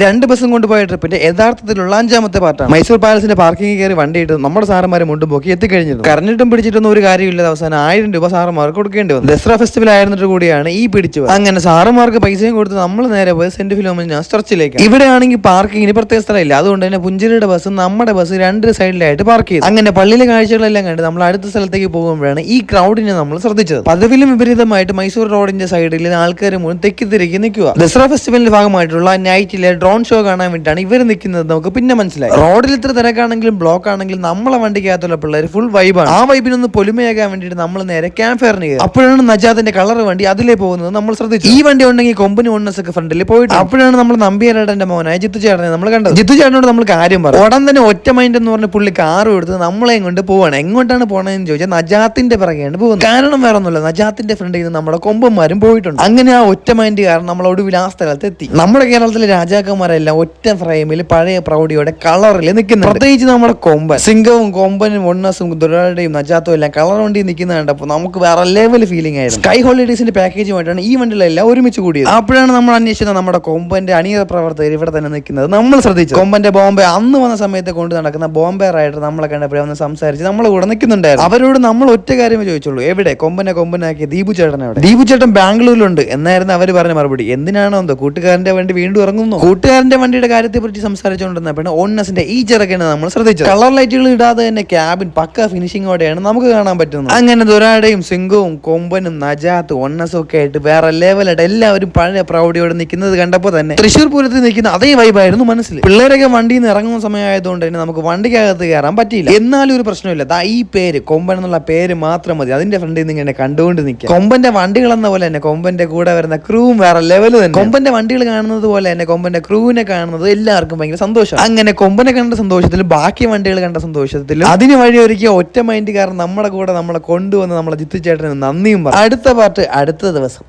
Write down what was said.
രണ്ട് ബസ്സും കൊണ്ടുപോയ ട്രിപ്പിന്റെ യഥാർത്ഥത്തിലുള്ള 5ാമത്തെ പാർട്ടാണ്. മൈസൂർ പാലസിന്റെ പാർക്കിംഗ് കയറി വണ്ടിയിട്ട് നമ്മുടെ സാറന്മാരെ മുണ്ടും പോക്കി എത്തിക്കഴിഞ്ഞിരുന്നു. കരഞ്ഞിട്ടും പിടിച്ചിട്ടൊന്നും ഒരു കാര്യമില്ല. അവസാനം 1000 രൂപ സാറന്മാർക്ക് കൊടുക്കേണ്ടി വന്നു. ദസറ ഫെസ്റ്റിവൽ ആയിരുന്നിട്ട് കൂടിയാണ് ഈ പിടിച്ചു. അങ്ങനെ സാറന്മാർക്ക് പൈസയും കൊടുത്ത് നമ്മൾ നേരെ പോയി സെന്റ് ഫിലോമിന ചർച്ചിലേക്ക്. ഇവിടെയാണെങ്കിൽ പാർക്കിങ്ങിന് പ്രത്യേക സ്ഥലമില്ല. അതുകൊണ്ട് തന്നെ പുഞ്ചിരിയുടെ ബസ് നമ്മുടെ ബസ് 2 സൈഡിലായിട്ട് പാർക്ക് ചെയ്തു. അങ്ങനെ പള്ളിയിലെ കാഴ്ചകളെല്ലാം കണ്ട് നമ്മൾ അടുത്ത സ്ഥലത്തേക്ക് പോകുമ്പോഴാണ് ഈ ക്രൗഡിനെ നമ്മൾ ശ്രദ്ധിച്ചത്. പതിവിലും വിപരീതമായിട്ട് മൈസൂർ റോഡിന്റെ സൈഡിൽ ആൾക്കാർ മുഴുവൻ തെക്കിത്തിരിക്കി നിൽക്കുക. ദസറ ഫെസ്റ്റിവലിന്റെ ഭാഗമായിട്ടുള്ള നൈറ്റിലെ ഡ്രോൺ ഷോ കാണാൻ വേണ്ടിയിട്ടാണ് ഇവർ നിൽക്കുന്നത്. നമുക്ക് പിന്നെ മനസ്സിലായി. റോഡിൽ ഇത്ര തിരക്കാണെങ്കിലും ബ്ലോക്ക് ആണെങ്കിലും നമ്മളെ വണ്ടിക്കകത്തുള്ള പിള്ളേർ ഫുൾ വൈബാണ്. ആ വൈബിനൊന്ന് പൊലിമയാകാൻ വേണ്ടിയിട്ട് നമ്മൾ നേരെ ക്യാമ്പ് ഫയറിന് കയറി. അപ്പോഴാണ് നജാത്തിന്റെ കളർ വണ്ടി അതിലേ പോകുന്നത് നമ്മൾ ശ്രദ്ധിച്ചു. ഈ വണ്ടി ഉണ്ടെങ്കിൽ കൊമ്പനി ഒണ്ണസൊക്കെ ഫ്രണ്ടിൽ പോയിട്ട് അപ്പോഴാണ് നമ്മൾ നമ്പിയാരേട്ടന്റെ മോനായ ജിത്തു ചേട്ടനെ നമ്മൾ കണ്ടത്. ജിത്തു ചേട്ടനോട് നമ്മൾ കാര്യം പറഞ്ഞു. ഉടൻ തന്നെ ഒറ്റ മൈൻഡ് എന്ന് പറഞ്ഞ പുള്ളി കാറും എടുത്ത് നമ്മളെയും കൊണ്ട് പോവാണ്. എങ്ങോട്ടാണ് പോകണമെന്ന് ചോദിച്ചാൽ നജാത്തിന്റെ പിറകെയാണ് പോകുന്നത്. കാരണം വേറെ ഒന്നുമില്ല, നജാത്തിന്റെ ഫ്രണ്ടിൽ നിന്ന് നമ്മുടെ കൊമ്പന്മാരും പോയിട്ടുണ്ട്. അങ്ങനെ ആ ഒറ്റ മൈൻഡ് കാരണം നമ്മൾ ഒടുവിൽ ആ സ്ഥലത്ത് എത്തി. നമ്മുടെ കേരളത്തിലെ രാജാക്കന്മാരെല്ലാം ഒറ്റ ഫ്രെയിമിൽ പഴയ പ്രൗഢിയോടെ കളറിൽ നിൽക്കുന്നു. പ്രത്യേകിച്ച് നമ്മുടെ കൊമ്പൻ, സിംഗവും കൊമ്പനും ഒണ്ണസും ദുരാടയും നജാത്തും എല്ലാം കളർ വണ്ടി നിൽക്കുന്ന കണ്ടപ്പോൾ നമുക്ക് വേറെ ലെവൽ ഫീലിംഗ് ആയിരുന്നു. സ്കൈ ഹോളിഡേസിന്റെ പാക്കേജുമായിട്ടാണ് ഈ വണ്ടികളെല്ലാം ഒരുമിച്ച് കൂടിയത്. അപ്പോഴാണ് നമ്മൾ അന്വേഷിച്ചത് നമ്മുടെ കൊമ്പന്റെ അണിയറ പ്രവർത്തകർ ഇവിടെ തന്നെ നിൽക്കുന്നത് നമ്മൾ ശ്രദ്ധിച്ചു. കൊമ്പന്റെ ബോംബെ അന്ന് വന്ന സമയത്ത് കൊണ്ട് നടക്കുന്ന ബോംബെ റൈഡർ നമ്മളെ കണ്ടപ്പോഴേ വന്ന് സംസാരിച്ച് നമ്മളെ കൂടെ നിൽക്കുന്നുണ്ടായിരുന്നു. അവരോട് നമ്മൾ ഒറ്റ കാര്യമേ ചോദിച്ചുള്ളൂ, എവിടെ കൊമ്പനാക്കിയ ദീപു ചേട്ടൻ എവിടെ? ദീപു ചേട്ടൻ ബാംഗ്ലൂരിലുണ്ട് എന്നായിരുന്നു അവർ പറഞ്ഞ മറുപടി. എന്തിനാണോ എന്തോ കൂട്ടുകാരന്റെ വണ്ടി വീണ്ടും ഇറങ്ങുന്നു. കൂട്ടുകാരന്റെ വണ്ടിയുടെ കാര്യത്തെ പറ്റി സംസാരിച്ചുകൊണ്ടിരുന്നപ്പോഴാണ് ഓണ്ണസിന്റെ ഈ ചെറുക്കനെ നമ്മൾ ശ്രദ്ധിച്ചത്. കളർ ലൈറ്റുകൾ ഇടാതെ തന്നെ ക്യാബിൻ പക്ക ഫിനിഷിങ്ങോടെയാണ് നമുക്ക് കാണാൻ പറ്റുന്നത്. അങ്ങനെ ദുരാടയും സിംഗവും കൊമ്പനും നജാത്ത് ഒണ്ണസും ഒക്കെ ആയിട്ട് വേറെ ലെവലായിട്ട് എല്ലാവരും പഴയ പ്രൗഢിയോടെ നിൽക്കുന്നത് കണ്ടപ്പോൾ തന്നെ തൃശ്ശൂർ പൂരത്തിൽ നിൽക്കുന്ന അതേ വൈബായിരുന്നു മനസ്സിൽ. പിള്ളേരൊക്കെ വണ്ടിയിൽ നിന്ന് ഇറങ്ങുന്ന സമയമായതുകൊണ്ട് തന്നെ നമുക്ക് വണ്ടിക്കകത്ത് കയറാൻ പറ്റിയില്ല. എന്നാലും ഒരു പ്രശ്നമില്ല, ഈ പേര് കൊമ്പൻ എന്നുള്ള പേര് മാത്രം മതി. അതിന്റെ ഫ്രണ്ടിൽ നിന്ന് ഇങ്ങനെ കണ്ടുകൊണ്ട് നിൽക്കുക. കൊമ്പന്റെ വണ്ടികൾ എന്ന പോലെ തന്നെ കൊമ്പന്റെ കൂടെ വരുന്ന ക്രൂവും വേറെ ലെവൽ തന്നെ. കൊമ്പന്റെ വണ്ടികൾ കാണുന്നത് പോലെ തന്നെ കൊമ്പന്റെ ക്രൂവിനെ കാണുന്നത് എല്ലാവർക്കും ഭയങ്കര സന്തോഷം. അങ്ങനെ കൊമ്പനെ കണ്ട സന്തോഷത്തിലും ബാക്കി വണ്ടികൾ കണ്ട സന്തോഷത്തിലും അതിന് വഴിയൊരുക്കിയ ഒറ്റ മൈൻഡ് കാരണം നമ്മുടെ കൂടെ നമ്മളെ കൊണ്ടുവന്ന് നമ്മളെ ജിത്തു ചേട്ടന് നന്ദിയും പറഞ്ഞു. അടുത്ത പാർട്ട് അടുത്ത ദിവസം.